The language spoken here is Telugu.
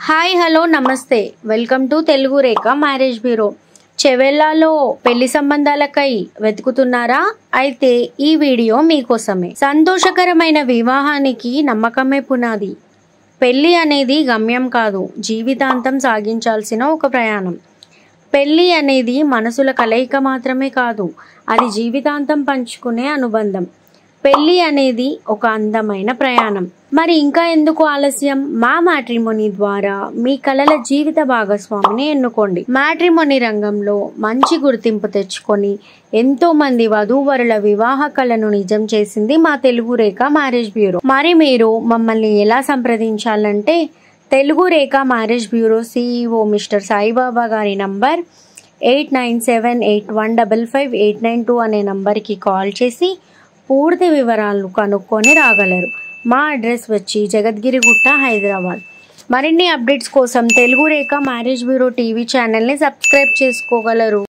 హాయ్ హలో నమస్తే welcome to Telugu Rekha marriage bureau. చెవెల్లాలో పెళ్లి సంబంధాలకై వెతుకుతున్నారా? అయితే ఈ వీడియో మీకోసమే. సంతోషకరమైన వివాహానికి నమ్మకమే పునాది. పెళ్లి అనేది గమ్యం కాదు, జీవితాంతం సాగించాల్సిన ఒక ప్రయాణం. పెళ్లి అనేది మనసుల కలయిక మాత్రమే కాదు, అది జీవితాంతం పంచుకునే అనుబంధం. పెళ్లి అనేది ఒక అందమైన ప్రయాణం. మరి ఇంకా ఎందుకు ఆలస్యం? మా మ్యాట్రిమోనీ ద్వారా మీ కలల జీవిత భాగస్వామిని ఎన్నుకోండి. మ్యాట్రిమోనీ రంగంలో మంచి గుర్తింపు తెచ్చుకొని ఎంతో మంది వధూవరుల వివాహ కళను నిజం చేసింది మా తెలుగు రేఖ మ్యారేజ్ బ్యూరో. మరి మీరు మమ్మల్ని ఎలా సంప్రదించాలంటే Telugu Rekha marriage bureau CEO mister Saibaba గారి నంబర్ 8978155892 అనే నంబర్కి కాల్ చేసి పూర్తి వివరాలను కనుక్కొని రాగలరు. మా అడ్రస్ వచ్చి జగద్గిరిగుట్ట, హైదరాబాద్. మరిన్ని అప్డేట్స్ కోసం Telugu Rekha marriage bureau TV ఛానల్ని సబ్స్క్రైబ్ చేసుకోగలరు.